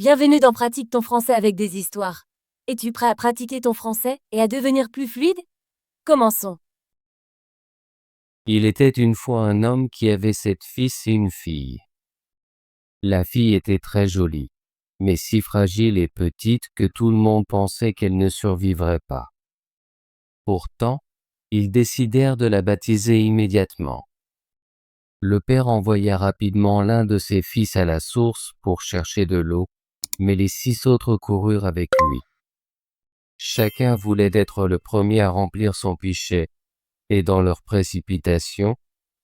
Bienvenue dans Pratique ton français avec des histoires. Es-tu prêt à pratiquer ton français et à devenir plus fluide? Commençons. Il était une fois un homme qui avait 7 fils et une fille. La fille était très jolie, mais si fragile et petite que tout le monde pensait qu'elle ne survivrait pas. Pourtant, ils décidèrent de la baptiser immédiatement. Le père envoya rapidement l'un de ses fils à la source pour chercher de l'eau, mais les 6 autres coururent avec lui. Chacun voulait être le premier à remplir son pichet, et dans leur précipitation,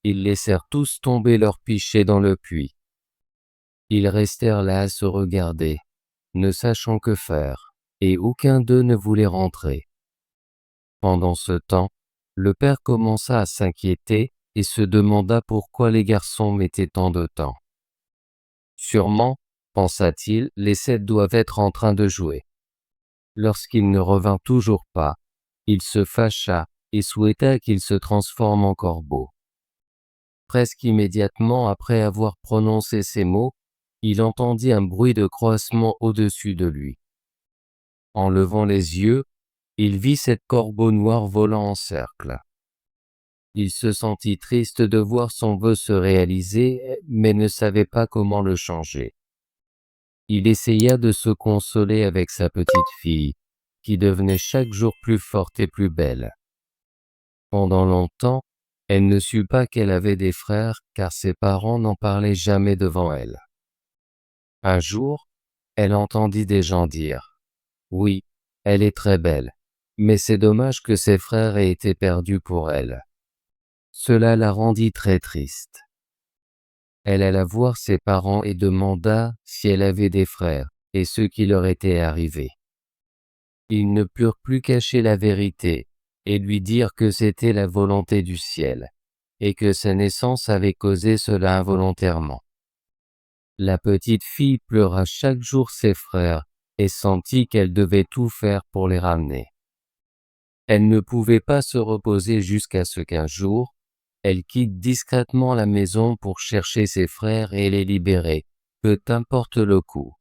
ils laissèrent tous tomber leur pichet dans le puits. Ils restèrent là à se regarder, ne sachant que faire, et aucun d'eux ne voulait rentrer. Pendant ce temps, le père commença à s'inquiéter et se demanda pourquoi les garçons mettaient tant de temps. Sûrement, pensa-t-il, les 7 doivent être en train de jouer. Lorsqu'il ne revint toujours pas, il se fâcha et souhaita qu'il se transforme en corbeau. Presque immédiatement après avoir prononcé ces mots, il entendit un bruit de croassement au-dessus de lui. En levant les yeux, il vit 7 corbeaux noirs volant en cercle. Il se sentit triste de voir son vœu se réaliser, mais ne savait pas comment le changer. Il essaya de se consoler avec sa petite fille, qui devenait chaque jour plus forte et plus belle. Pendant longtemps, elle ne sut pas qu'elle avait des frères, car ses parents n'en parlaient jamais devant elle. Un jour, elle entendit des gens dire « Oui, elle est très belle, mais c'est dommage que ses frères aient été perdus pour elle. » Cela la rendit très triste. Elle alla voir ses parents et demanda si elle avait des frères et ce qui leur était arrivé. Ils ne purent plus cacher la vérité et lui dire que c'était la volonté du ciel et que sa naissance avait causé cela involontairement. La petite fille pleura chaque jour ses frères et sentit qu'elle devait tout faire pour les ramener. Elle ne pouvait pas se reposer jusqu'à ce qu'un jour, elle quitte discrètement la maison pour chercher ses frères et les libérer, peu importe le coût.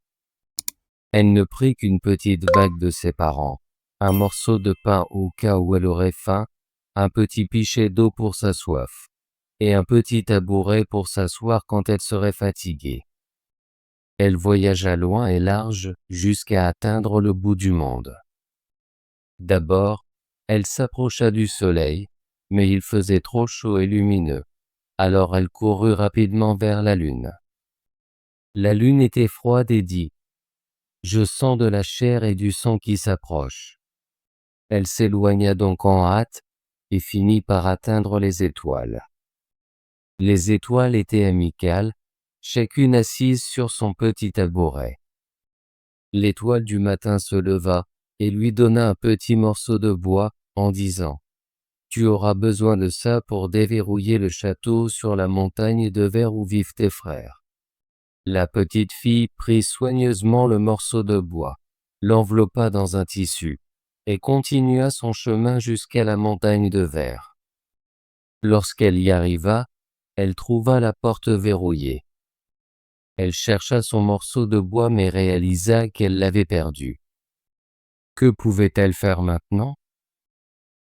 Elle ne prit qu'une petite bague de ses parents, un morceau de pain au cas où elle aurait faim, un petit pichet d'eau pour sa soif, et un petit tabouret pour s'asseoir quand elle serait fatiguée. Elle voyagea loin et large jusqu'à atteindre le bout du monde. D'abord, elle s'approcha du soleil, mais il faisait trop chaud et lumineux, alors elle courut rapidement vers la lune. La lune était froide et dit « Je sens de la chair et du sang qui s'approchent. » Elle s'éloigna donc en hâte et finit par atteindre les étoiles. Les étoiles étaient amicales, chacune assise sur son petit tabouret. L'étoile du matin se leva et lui donna un petit morceau de bois en disant « Tu auras besoin de ça pour déverrouiller le château sur la montagne de verre où vivent tes frères. » La petite fille prit soigneusement le morceau de bois, l'enveloppa dans un tissu et continua son chemin jusqu'à la montagne de verre. Lorsqu'elle y arriva, elle trouva la porte verrouillée. Elle chercha son morceau de bois mais réalisa qu'elle l'avait perdu. Que pouvait-elle faire maintenant?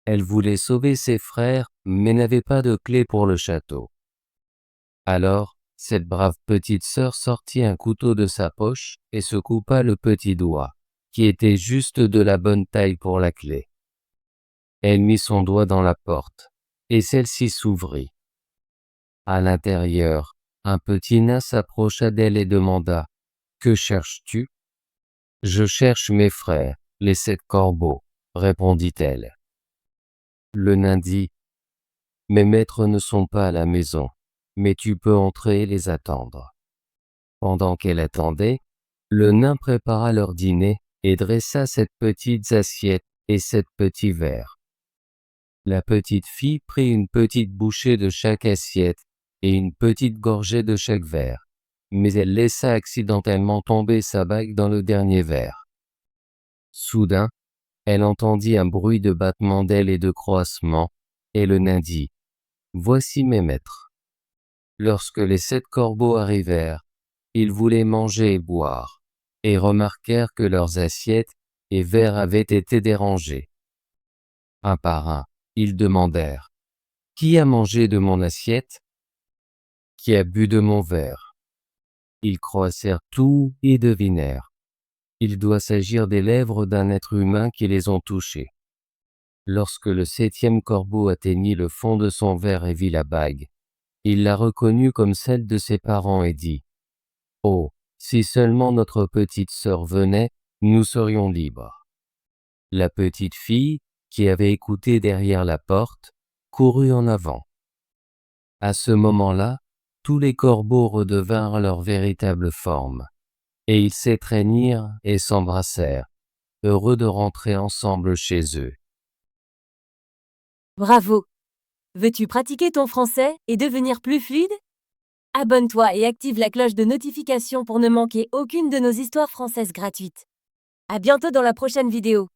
Elle voulait sauver ses frères mais n'avait pas de clé pour le château. Alors, cette brave petite sœur sortit un couteau de sa poche et se coupa le petit doigt, qui était juste de la bonne taille pour la clé. Elle mit son doigt dans la porte, et celle-ci s'ouvrit. À l'intérieur, un petit nain s'approcha d'elle et demanda « Que cherches-tu » ? « Je cherche mes frères, les 7 corbeaux, » répondit-elle. Le nain dit « Mes maîtres ne sont pas à la maison, mais tu peux entrer et les attendre. » Pendant qu'elle attendait, le nain prépara leur dîner et dressa 7 petites assiettes et 7 petits verres. La petite fille prit une petite bouchée de chaque assiette et une petite gorgée de chaque verre, mais elle laissa accidentellement tomber sa bague dans le dernier verre. Soudain, elle entendit un bruit de battement d'ailes et de croassement, et le nain dit « Voici mes maîtres. » Lorsque les 7 corbeaux arrivèrent, ils voulaient manger et boire, et remarquèrent que leurs assiettes et verres avaient été dérangés. Un par un, ils demandèrent : « Qui a mangé de mon assiette ? Qui a bu de mon verre ? » Ils croisèrent tout et devinèrent. Il doit s'agir des lèvres d'un être humain qui les ont touchées. Lorsque le 7e corbeau atteignit le fond de son verre et vit la bague, il la reconnut comme celle de ses parents et dit : « Oh, si seulement notre petite sœur venait, nous serions libres. » La petite fille, qui avait écouté derrière la porte, courut en avant. À ce moment-là, tous les corbeaux redevinrent leur véritable forme, et ils s'étreignirent et s'embrassèrent, heureux de rentrer ensemble chez eux. Bravo! Veux-tu pratiquer ton français et devenir plus fluide? Abonne-toi et active la cloche de notification pour ne manquer aucune de nos histoires françaises gratuites. À bientôt dans la prochaine vidéo.